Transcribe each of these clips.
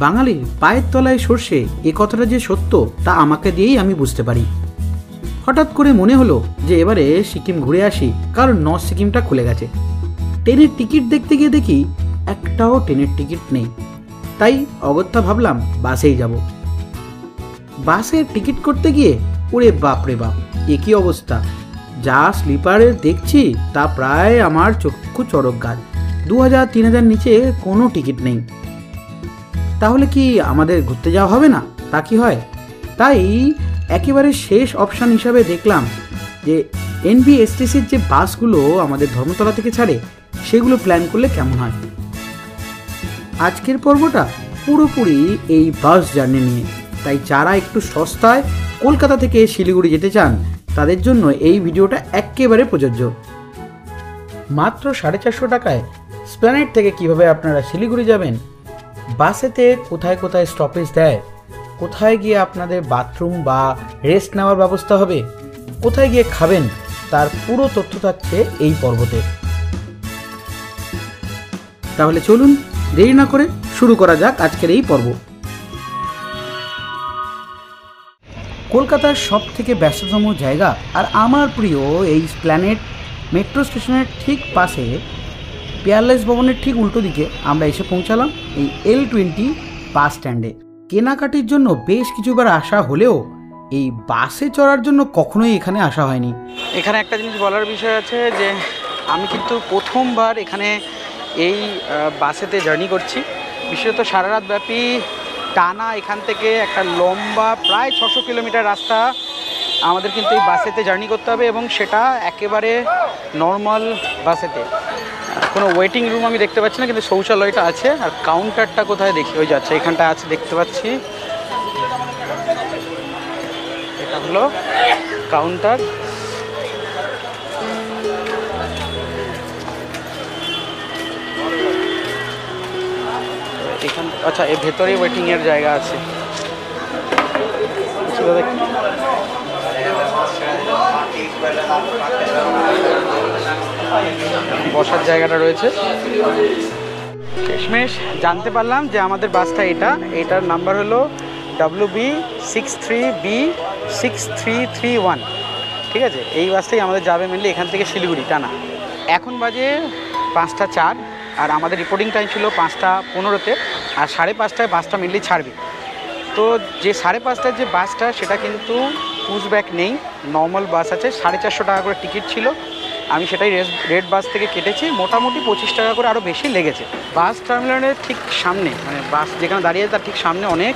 বাঙালির পায়ের তলায় সর্ষে এ কথাটা যে সত্য তা আমাকে দিয়েই আমি বুঝতে পারি। হঠাৎ করে মনে হলো যে এবারে সিকিম ঘুরে আসি, কারণ নর্থ সিকিমটা খুলে গেছে। ট্রেনের টিকিট দেখতে গিয়ে দেখি একটাও ট্রেনের টিকিট নেই, তাই অগত্যা ভাবলাম বাসেই যাব। বাসের টিকিট করতে গিয়ে ওরে বাপরে বাপ, একই অবস্থা। যা স্লিপারে দেখছি তা প্রায় আমার চক্ষু চড়ক গাছ। 2000-3000 নিচে কোনো টিকিট নেই। তাহলে কি আমাদের ঘুরতে যাওয়া হবে না? তা কি হয়? তাই একেবারে শেষ অপশান হিসাবে দেখলাম যে NBSTCর যে বাসগুলো আমাদের ধর্মতলা থেকে ছাড়ে সেগুলো প্ল্যান করলে কেমন হয়। আজকের পর্বটা পুরোপুরি এই বাস জার্নি নিয়ে, তাই যারা একটু সস্তায় কলকাতা থেকে শিলিগুড়ি যেতে চান তাদের জন্য এই ভিডিওটা একেবারে প্রযোজ্য। মাত্র 450 টাকায় স্প্ল্যানেড থেকে কিভাবে আপনারা শিলিগুড়ি যাবেন, বাসেতে কোথায় কোথায় স্টপেজ দেয়, কোথায় গিয়ে আপনাদের বাথরুম বা রেস্ট নেওয়ার ব্যবস্থা হবে, কোথায় গিয়ে খাবেন, তার পুরো তথ্য থাকছে এই পর্বতে। তাহলে চলুন দেরি না করে শুরু করা যাক আজকের এই পর্ব। কলকাতার সব থেকে ব্যস্ততম জায়গা আর আমার প্রিয় এই স্প্ল্যানেড মেট্রো স্টেশনের ঠিক পাশে পিয়ারলেস ভবনের ঠিক উল্টো দিকে আমরা এসে পৌঁছালাম এই L20 বাস স্ট্যান্ডে। কেনাকাটির জন্য বেশ কিছুবার আসা হলেও এই বাসে চড়ার জন্য কখনোই এখানে আসা হয়নি। এখানে একটা জিনিস বলার বিষয় আছে যে আমি কিন্তু প্রথমবার এখানে এই বাসেতে জার্নি করছি। বিশেষত সারা রাত ব্যাপী টানা এখান থেকে একটা লম্বা প্রায় 600 কিলোমিটার রাস্তা আমাদের কিন্তু এই বাসেতে জার্নি করতে হবে, এবং সেটা একেবারে নর্মাল বাসেতে। কোনো ওয়েটিং রুম আমি দেখতে পাচ্ছি না, কিন্তু শৌচালয়টা আছে। আর কাউন্টারটা কোথায় দেখি, ওই যাচ্ছে এখানটা আছে দেখতে পাচ্ছি, এটা হলো কাউন্টার। এখান আচ্ছা এর ভেতরেই ওয়েটিংয়ের জায়গা আছে। বসার জায়গাটা রয়েছে। শেষমেশ জানতে পারলাম যে আমাদের বাসটা এটার নাম্বার হলো WB63B6331। ঠিক আছে, এই বাসটাই আমাদের যাবে মেনলি এখান থেকে শিলিগুড়ি টানা। এখন বাজে 5:04 আর আমাদের রিপোর্টিং টাইম ছিল 5:15-তে, আর 5:30টায় বাসটা মেনলি ছাড়বে। তো যে 5:30টার যে বাসটা সেটা কিন্তু পুশব্যাক নেই, নর্মাল বাস আছে। 450 টাকা করে টিকিট ছিল, আমি সেটাই রেড বাস থেকে কেটেছি। মোটামুটি 25 টাকা করে আরও বেশি লেগেছে। বাস টার্মিনালের ঠিক সামনে, মানে বাস যেখানে দাঁড়িয়ে তার ঠিক সামনে অনেক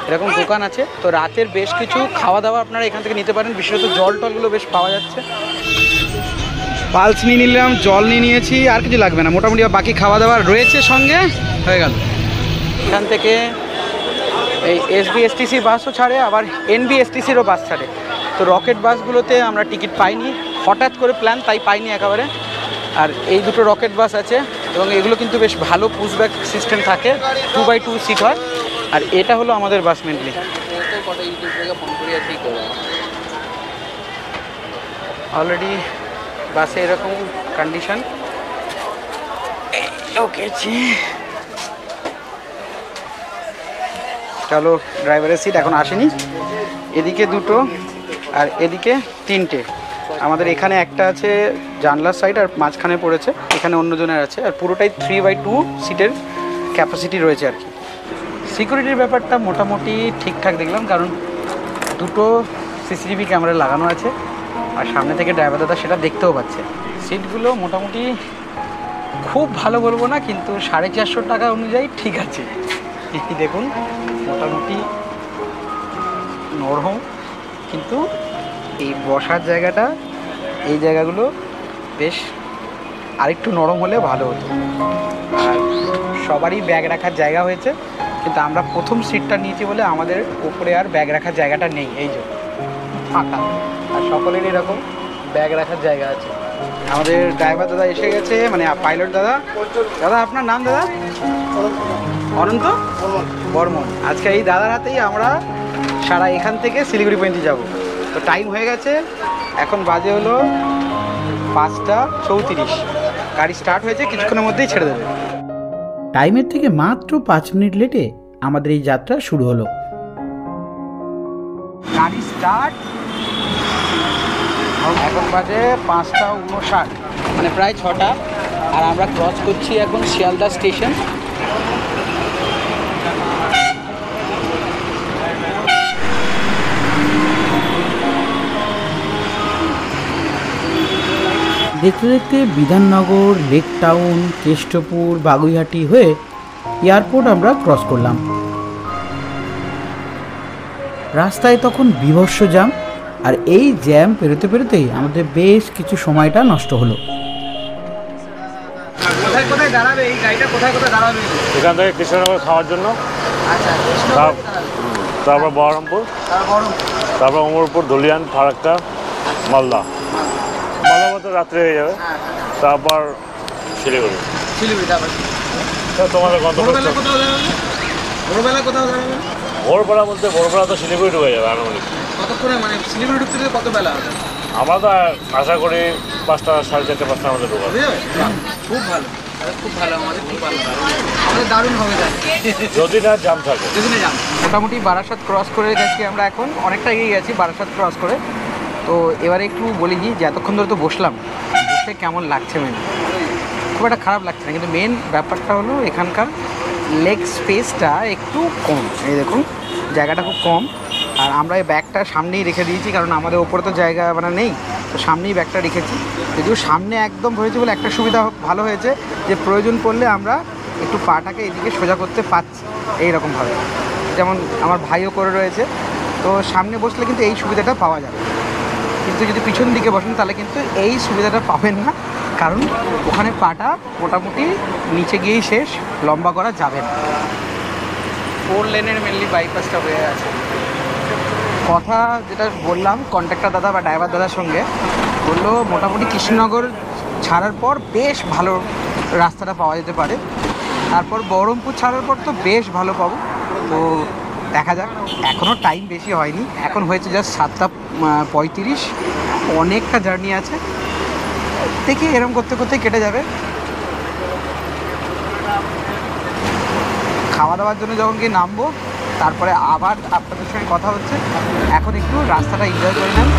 এরকম দোকান আছে। তো রাতের বেশ কিছু খাওয়া দাওয়া আপনারা এখান থেকে নিতে পারেন, বিশেষত জল টলগুলো বেশ পাওয়া যাচ্ছে। পালস নিয়ে নিলাম, জল নিয়ে নিয়েছি, আর কিছু লাগবে না। মোটামুটি বাকি খাওয়া দাওয়া রয়েছে সঙ্গে, হয়ে গেল। এখান থেকে এই SBSTC বাসও ছাড়ে, আবার NBSTCরও বাস ছাড়ে। তো রকেট বাসগুলোতে আমরা টিকিট পাইনি, হঠাৎ করে প্ল্যান, তাই পাইনি একেবারে। আর এই দুটো রকেট বাস আছে, এবং এগুলো কিন্তু বেশ ভালো পুশব্যাক সিস্টেম থাকে, 2x2 সিট হয়। আর এটা হলো আমাদের বাস মেনলি। অলরেডি বাসে এরকম কন্ডিশন। ওকে, চলো, ড্রাইভারের সিট এখন আসেনি। এদিকে দুটো আর এদিকে তিনটে। আমাদের এখানে একটা আছে জানলার সাইড, আর মাঝখানে পড়েছে, এখানে অন্যজনের আছে। আর পুরোটাই 3x2 সিটের ক্যাপাসিটি রয়েছে আর কি। সিকিউরিটির ব্যাপারটা মোটামুটি ঠিকঠাক দেখলাম, কারণ দুটো CCTV ক্যামেরা লাগানো আছে, আর সামনে থেকে ড্রাইভার দাদা সেটা দেখতেও পাচ্ছে। সিটগুলো মোটামুটি খুব ভালো বলবো না, কিন্তু 450 টাকা অনুযায়ী ঠিক আছে। দেখুন মোটামুটি নরম, কিন্তু এই বসার জায়গাটা, এই জায়গাগুলো বেশ আরেকটু নরম হলে ভালো হতো। আর সবারই ব্যাগ রাখার জায়গা হয়েছে, কিন্তু আমরা প্রথম সিটটা নিয়েছি বলে আমাদের উপরে আর ব্যাগ রাখার জায়গাটা নেই, এই যে ফাঁকা। আর সকলের এরকম ব্যাগ রাখার জায়গা আছে। আমাদের ড্রাইভার দাদা এসে গেছে, মানে পাইলট দাদা। দাদা আপনার নাম? দাদা অনন্ত বর্মন। আজকে এই দাদার হাতেই আমরা সারা এখান থেকে শিলিগুড়ি পর্যন্ত যাব। তো টাইম হয়ে গেছে, এখন বাজে হলো 5:34। গাড়ি স্টার্ট হয়েছে, কিছুক্ষণের মধ্যেই ছেড়ে দেবে। টাইমের থেকে মাত্র 5 মিনিট লেটে আমাদের এই যাত্রা শুরু হলো। গাড়ি স্টার্ট। এখন বাজে 5:59, মানে প্রায় 6টা। আর আমরা ক্রস করছি এখন শিয়ালদা স্টেশন। দেখতে দেখতে বিধাননগর, লেক টাউন, কেষ্টপুর, বাগুইহাটি হয়ে এয়ারপোর্ট আমরা ক্রস করলাম। রাস্তায় তখন বীভৎস জ্যাম, আর এই জ্যাম পেরোতে পেরোতেই আমাদের বেশ কিছু সময়টা নষ্ট হলো। কোথায় কোথায় দাঁড়াবে এই গাড়িটা? কোথায় কোথায় দাঁড়াবে? এখান থেকে কৃষ্ণনগর খাওয়ার জন্য, আচ্ছা, তারপর বহরমপুর, তারপর অমরপুর, ধুলিয়ান, ফারাক্কা, মালদা। মালদা তো রাত্রে হয়ে যাবে, তারপর শিলিগুড়ি। তোমাদের গন্তব্য ভোরবেলা বলতে ভোরবেলা তো শিলিগুড়ি ঢুকে যাবে আনুমানিক। কতক্ষণে, মানে শিলিগুড়ি ঢুকতে কত বেলা হবে? আমরা তো আশা করি 5টা, 4:30, 5টা আমাদের ঢুকাবে। খুব ভালো, খুব ভালো, আমাদের খুব ভালো, আমাদের দারুণ হবে যদি না জ্যাম থাকে। মোটামুটি বারাসাত ক্রস করে গেছি আমরা, এখন অনেকটা এগিয়ে গেছি বারাসাত ক্রস করে। তো এবারে একটু বলি যে এতক্ষণ ধরে তো বসলাম, বসে কেমন লাগছে? খুব একটা খারাপ লাগছে না, কিন্তু মেন ব্যাপারটা হলো এখানকার লেগ স্পেসটা একটু কম। এই দেখুন, জায়গাটা খুব কম। আর আমরা এই ব্যাগটা সামনেই রেখে দিয়েছি, কারণ আমাদের ওপরে তো জায়গা মানে নেই, তো সামনেই ব্যাগটা রেখেছি। যদিও সামনে একদম হয়েছে বলে একটা সুবিধা ভালো হয়েছে, যে প্রয়োজন পড়লে আমরা একটু পাটাকে এদিকে সোজা করতে পারছি এইরকমভাবে, যেমন আমার ভাইও করে রয়েছে। তো সামনে বসলে কিন্তু এই সুবিধাটা পাওয়া যাবে, কিন্তু যদি পিছন দিকে বসেন তাহলে কিন্তু এই সুবিধাটা পাবেন না, কারণ ওখানে পাটা মোটামুটি নিচে গিয়েই শেষ, লম্বা করা যাবে না। 4 লেনের মেনলি বাইপাসটা হয়ে আছে। কথা যেটা বললাম কন্ট্রাক্টর দাদা বা ড্রাইভার দাদার সঙ্গে, বললো মোটামুটি কৃষ্ণনগর ছাড়ার পর বেশ ভালো রাস্তাটা পাওয়া যেতে পারে, তারপর বহরমপুর ছাড়ার পর তো বেশ ভালো পাবো। তো দেখা যাক, এখনও টাইম বেশি হয়নি, এখন হয়েছে জাস্ট 7:35, অনেকটা জার্নি আছে। দেখি এরকম করতে করতে কেটে যাবে। খাওয়া দাওয়ার জন্য যখন গিয়ে নামবো, তারপরে আবার আপনাদের সঙ্গে কথা হচ্ছে। এখন একটু রাস্তাটা এনজয় করে নেন।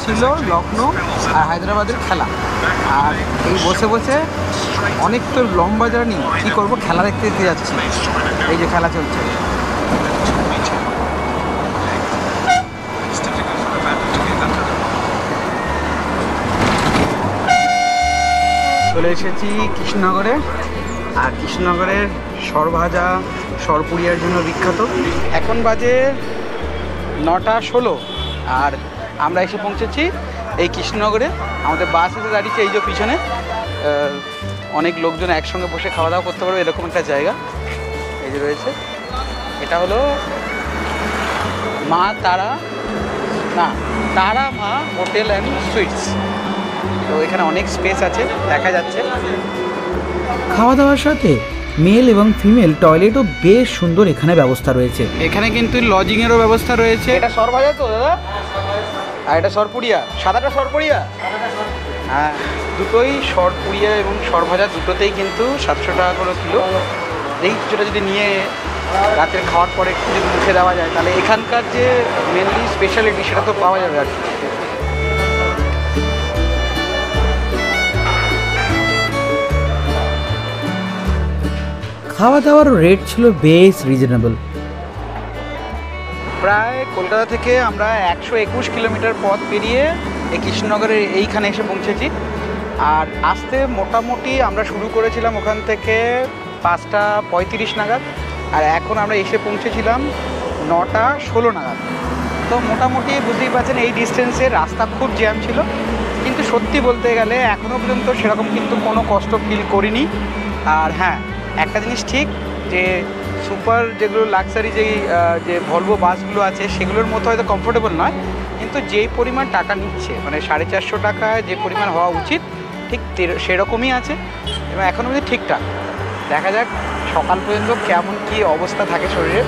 ছিল লখনৌ আর হায়দ্রাবাদের খেলা, আর এই বসে বসে অনেক তো লম্বা জার্নি, কী করবো, খেলা দেখতে দেখতে যাচ্ছি। এই যে খেলা চলছে, চলে এসেছি কৃষ্ণনগরে। আর কৃষ্ণনগরের সরভাজা, সরপুরিয়ার জন্য বিখ্যাত। এখন বাজে 9:16, আর আমরা এসে পৌঁছেছি এই কৃষ্ণনগরে। আমাদের বাস এসে দাঁড়িয়েছে এই যে পিছনে, অনেক লোকজন একসঙ্গে বসে খাওয়া দাওয়া করতে পারবে এরকম একটা জায়গা এই যে রয়েছে। এটা হলো মা তারা মা হোটেল অ্যান্ড সুইটস। তো এখানে অনেক স্পেস আছে, দেখা যাচ্ছে। খাওয়া দাওয়ার সাথে মেল এবং ফিমেল টয়লেটও বেশ সুন্দর এখানে ব্যবস্থা রয়েছে। এখানে কিন্তু লজিংয়েরও ব্যবস্থা রয়েছে। এটা সরভাজা তো দাদা, আর এটা সরপুরিয়া, সাদাটা সরপুরিয়া। হ্যাঁ, দুটোই সরপুরিয়া এবং সরভাজা দুটোতেই কিন্তু 700 টাকা করে কিলো। এই যেটা যদি নিয়ে রাতের খাওয়ার পরে একটু যদি মুখে দেওয়া যায়, তাহলে এখানকার যে মেনলি স্পেশালিটি সেটা তো পাওয়া যাবে আর কি। খাওয়া দাওয়ার রেট ছিল বেশ রিজনেবল। প্রায় কলকাতা থেকে আমরা 121 কিলোমিটার পথ পেরিয়ে এই কৃষ্ণনগরের এইখানে এসে পৌঁছেছি। আর আসতে মোটামুটি আমরা শুরু করেছিলাম ওখান থেকে 5:35 নাগাদ, আর এখন আমরা এসে পৌঁছেছিলাম 9:16 নাগাদ। তো মোটামুটি বুঝতেই পারছেন এই ডিস্টেন্সে রাস্তা খুব জ্যাম ছিল, কিন্তু সত্যি বলতে গেলে এখনও পর্যন্ত সেরকম কিন্তু কোনো কষ্ট ফিল করিনি। আর হ্যাঁ, একটা জিনিস ঠিক, যে সুপার যেগুলো লাক্সারি যে ভলভো বাসগুলো আছে সেগুলোর মতো হয়তো কমফোর্টেবল নয়, কিন্তু পর্যন্ত যেই পরিমাণ টাকা নিচ্ছে, মানে 450 টাকায় যে পরিমাণ হওয়া উচিত ঠিক সেরকমই আছে এবং এখন অবধি ঠিকঠাক। দেখা যাক সকাল পর্যন্ত কেমন কী অবস্থা থাকে শরীরে,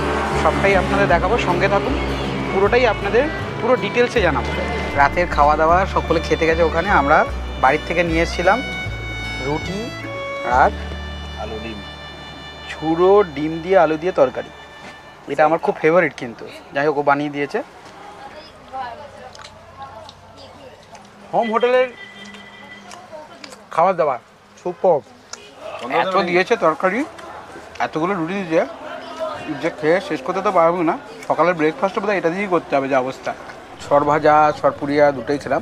সবটাই আপনাদের দেখাবো, সঙ্গে থাকুন, পুরোটাই আপনাদের পুরো ডিটেলসে জানাবো। রাতের খাওয়া দাওয়া সকলে খেতে গেছে ওখানে, আমরা বাড়ির থেকে নিয়ে এসেছিলাম রুটি আর আলু ডিম, ঝুড়ো ডিম দিয়ে আলু দিয়ে তরকারি। এটা আমার খুব ফেভারিট, কিন্তু যাই হোক ও বানিয়ে দিয়েছে। হোম হোটেলের খাবার দাবার সুপার। এত দিয়েছে তরকারি, এতগুলো রুটি দিয়েছে যে খেয়ে শেষ করতে তো পারবো না। সকালের ব্রেকফাস্টটা বোধহয় এটা দিয়েই করতে হবে যা অবস্থা। সর ভাজা সর পুরিয়া দুটোই খেলাম,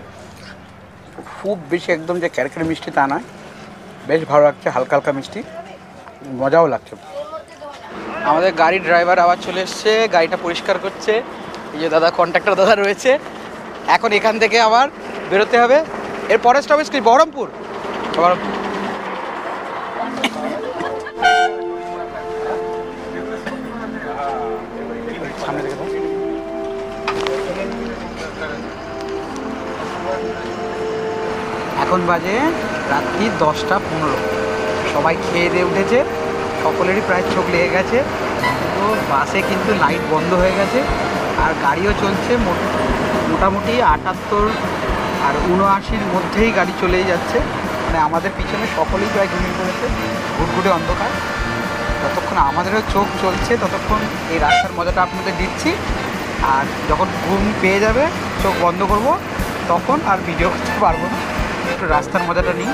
খুব বেশি একদম যে ক্যারকের মিষ্টি তা নয়, বেশ ভালো লাগছে, হালকা হালকা মিষ্টি, মজাও লাগছে। আমাদের গাড়ির ড্রাইভার আবার চলে এসছে, গাড়িটা পরিষ্কার করছে। এই যে দাদা, কন্ট্রাক্টর দাদা রয়েছে। এখন এখান থেকে আবার বেরোতে হবে। এর পরের স্টপেজ কি? বহরমপুর। বহরমপুর সামনে থেকে এখন বাজে রাত্রি 10টা 15। সবাই খেয়ে দিয়ে উঠেছে, সকলেরই প্রায় চোখ লেগে গেছে। তো বাসে কিন্তু লাইট বন্ধ হয়ে গেছে আর গাড়িও চলছে মোটামুটি 78 আর 79-র মধ্যেই গাড়ি চলেই যাচ্ছে। মানে আমাদের পিছনে সকলেই প্রায় ঘুমিয়ে পড়েছে, ঘুটঘুটে অন্ধকার। যতক্ষণ আমাদেরও চোখ চলছে ততক্ষণ এই রাস্তার মজাটা আপনাদের দিচ্ছি, আর যখন ঘুম পেয়ে যাবে চোখ বন্ধ করব তখন আর ভিডিও করতে পারবো না, একটু রাস্তার মজাটা নিই।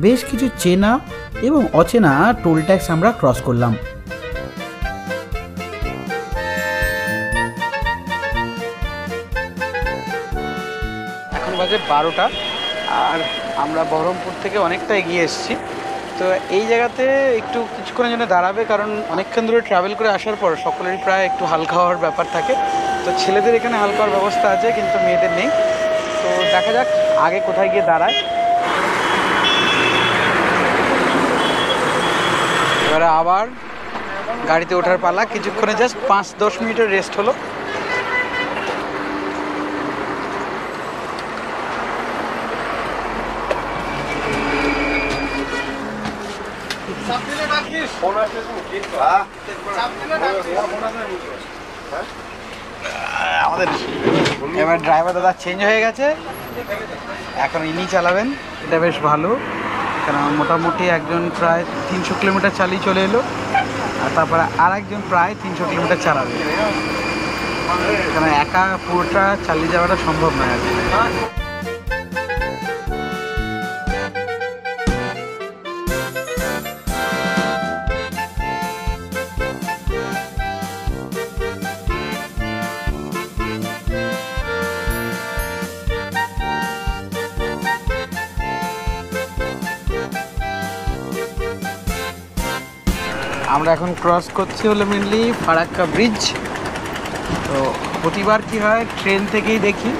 বেশ কিছু চেনা এবং অচেনা টোল ট্যাক্স আমরা ক্রস করলাম। এখন বাজে 12টা আর আমরা বহরমপুর থেকে অনেকটা এগিয়ে এসেছি। তো এই জায়গাতে একটু কিছুক্ষণের জন্য দাঁড়াবে, কারণ অনেকক্ষণ ধরে ট্রাভেল করে আসার পর সকলেরই প্রায় একটু হালকা হওয়ার ব্যাপার থাকে। তো ছেলেদের এখানে হালকা হওয়ার ব্যবস্থা আছে, কিন্তু মেয়েদের নেই। তো দেখা যাক আগে কোথায় গিয়ে দাঁড়ায়। এবারে আবার গাড়িতে ওঠার পালা। কিছুক্ষণে জাস্ট 5-10 মিনিটের রেস্ট হলো। আমাদের এবার ড্রাইভার দাদা চেঞ্জ হয়ে গেছে, এখন ইনি চালাবেন। এটা বেশ ভালো, কারণ মোটামুটি একজন প্রায় 300 কিলোমিটার চালিয়ে চলে এলো, আর তারপরে আর একজন প্রায় 300 কিলোমিটার চালাবে, কারণ একা পুরোটা চালিয়ে যাওয়াটা সম্ভব নয় আর কি। আমরা এখন ক্রস করছি হলো মেনলি ফারাক্কা ব্রিজ। তো প্রতিবার কি হয় ট্রেন থেকেই দেখি,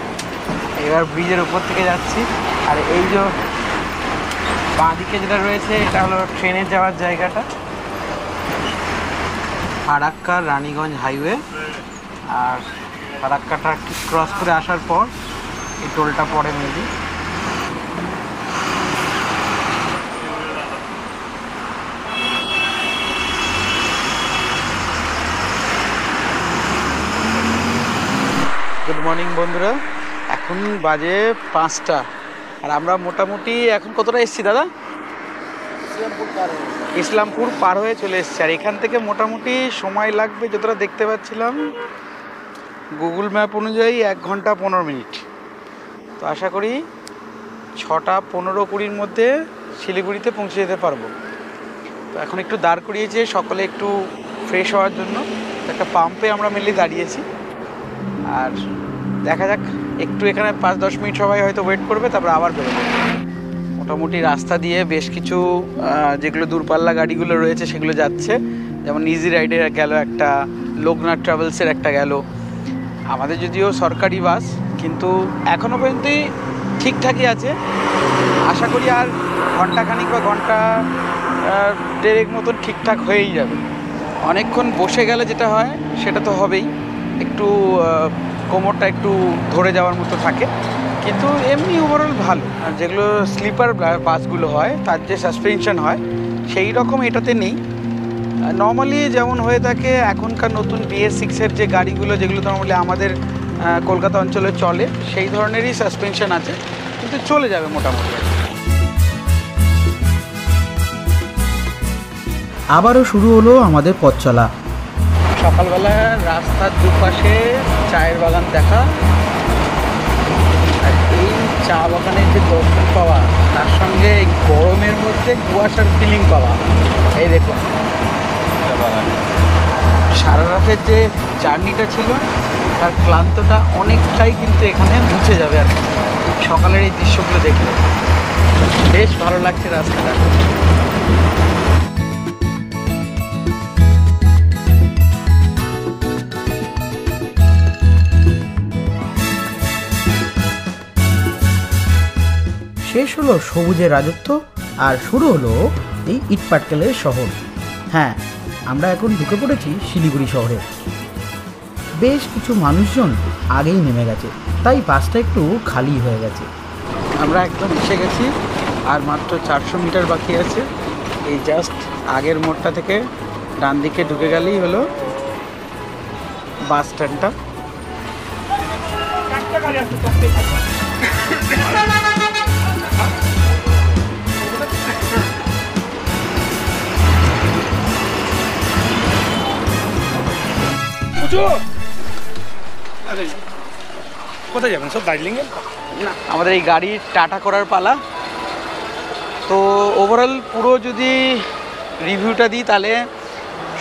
এবার ব্রিজের উপর থেকে যাচ্ছি। আর এই যে বাঁ দিকে যেটা রয়েছে এটা হলো ট্রেনে যাওয়ার জায়গাটা, ফারাক্কা রানীগঞ্জ হাইওয়ে। আর ফারাক্কাটা ক্রস করে আসার পর এই টোলটা পড়ে মেনলি। গুড মর্নিং বন্ধুরা, এখন বাজে 5টা আর আমরা মোটামুটি এখন কতটা এসেছি দাদা? ইসলামপুর পার হয়ে চলে এসেছি। আর এখান থেকে মোটামুটি সময় লাগবে যতটা দেখতে পাচ্ছিলাম গুগল ম্যাপ অনুযায়ী 1 ঘন্টা 15 মিনিট। তো আশা করি 6:15-20 মধ্যে শিলিগুড়িতে পৌঁছে যেতে পারবো। তো এখন একটু দাঁড় করিয়েছে সকলে একটু ফ্রেশ হওয়ার জন্য, একটা পাম্পে আমরা মেনলি দাঁড়িয়েছি। আর দেখা যাক একটু এখানে 5-10 মিনিট সবাই হয়তো ওয়েট করবে, তারপর আবার বেরোবে। মোটামুটি রাস্তা দিয়ে বেশ কিছু যেগুলো দূরপাল্লা গাড়িগুলো রয়েছে সেগুলো যাচ্ছে, যেমন ইজি রাইডের গেল একটা, লোকনাথ ট্রাভেলসের একটা গেল। আমাদের যদিও সরকারি বাস, কিন্তু এখনও পর্যন্তই ঠিকঠাকই আছে। আশা করি আর ঘন্টাখানিক বা ঘন্টা দেড়েক মতন ঠিকঠাক হয়েই যাবে। অনেকক্ষণ বসে গেলে যেটা হয় সেটা তো হবেই, একটু কোমরটা একটু ধরে যাওয়ার মতো থাকে, কিন্তু এমনি ওভারঅল ভালো। আর যেগুলো স্লিপার বাসগুলো হয় তার যে সাসপেনশন হয় সেই রকম এটাতে নেই। নর্মালি যেমন হয়ে থাকে এখনকার নতুন BS6-এর যে গাড়িগুলো, যেগুলো নর্মালি আমাদের কলকাতা অঞ্চলে চলে, সেই ধরনেরই সাসপেনশন আছে, কিন্তু চলে যাবে মোটামুটি। আবারও শুরু হলো আমাদের পথ চলা। সকালবেলা রাস্তার দুপাশে চায়ের বাগান দেখা, আর এই চা বাগানের যে দর্শন পাওয়া, তার সঙ্গে এই গরমের মধ্যে কুয়াশার ফিলিং পাওয়া। এই দেখুন, সারা রাতের যে জার্নিটা ছিল তার ক্লান্তটা অনেকটাই কিন্তু এখানে মুছে যাবে। আর সকালের এই দৃশ্যগুলো দেখলে বেশ ভালো লাগছে রাস্তাটা। শেষ হলো সবুজের রাজত্ব আর শুরু হলো এই ইটপাটকেলের শহর। হ্যাঁ, আমরা এখন ঢুকে পড়েছি শিলিগুড়ি শহরে। বেশ কিছু মানুষজন আগেই নেমে গেছে, তাই বাসটা একটু খালি হয়ে গেছে। আমরা একদম এসে গেছি, আর মাত্র 400 মিটার বাকি আছে। এই জাস্ট আগের মোড়টা থেকে ডান দিকে ঢুকে গেলেই হলো বাস স্ট্যান্ডটা। কোথায় যাবেন? সব দার্জিলিংয়ে না, আমাদের এই গাড়ির টাটা করার পালা। তো ওভারঅল পুরো যদি রিভিউটা দিই তাহলে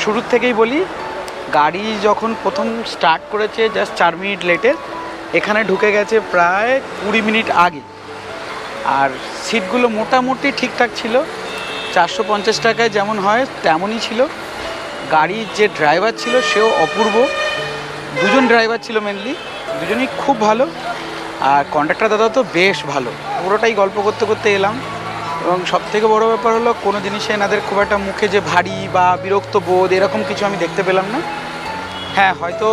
শুরুর থেকেই বলি, গাড়ি যখন প্রথম স্টার্ট করেছে জাস্ট 4 মিনিট লেটে, এখানে ঢুকে গেছে প্রায় 20 মিনিট আগে। আর সিটগুলো মোটামুটি ঠিকঠাক ছিল, 450 টাকায় যেমন হয় তেমনই ছিল। গাড়ির যে ড্রাইভার ছিল সেও অপূর্ব, দুজন ড্রাইভার ছিল মেনলি, দুজনেই খুব ভালো। আর কন্ডাক্টর দাদা তো বেশ ভালো, পুরোটাই গল্প করতে করতে এলাম। এবং সবথেকে বড় ব্যাপার হলো কোনো জিনিসে এনাদের খুব একটা মুখে যে ভারী বা বিরক্ত বোধ এরকম কিছু আমি দেখতে পেলাম না। হ্যাঁ, হয়তো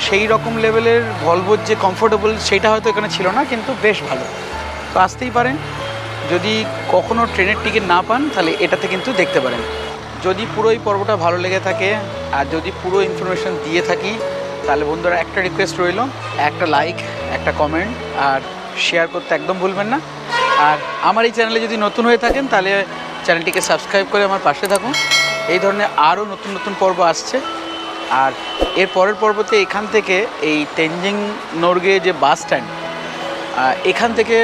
সেই রকম লেভেলের ভলভোর যে কমফোর্টেবল সেটা হয়তো এখানে ছিল না, কিন্তু বেশ ভালো। তো আসতেই পারেন, যদি কখনো ট্রেনের টিকিট না পান তাহলে এটাতে কিন্তু দেখতে পারেন। যদি পুরো এই পর্বটা ভালো লেগে থাকে আর যদি পুরো ইনফরমেশান দিয়ে থাকি, তাহলে বন্ধুরা একটা রিকোয়েস্ট রইল, একটা লাইক, একটা কমেন্ট আর শেয়ার করতে একদম ভুলবেন না। আর আমার এই চ্যানেলে যদি নতুন হয়ে থাকেন তাহলে চ্যানেলটিকে সাবস্ক্রাইব করে আমার পাশে থাকুন। এই ধরনের আরও নতুন নতুন পর্ব আসছে। আর এর পরের পর্বতে এখান থেকে এই তেনজিং নোরগে যে বাস স্ট্যান্ড, এখান থেকে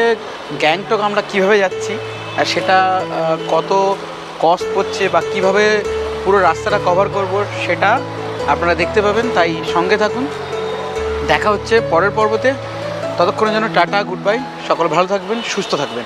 গ্যাংটক আমরা কিভাবে যাচ্ছি আর সেটা কত কস্ট পড়ছে বা কিভাবে পুরো রাস্তাটা কভার করব সেটা আপনারা দেখতে পাবেন। তাই সঙ্গে থাকুন, দেখা হচ্ছে পরের পর্বতে। ততক্ষণের জন্য টাটা, গুড বাই, সকলে ভালো থাকবেন, সুস্থ থাকবেন।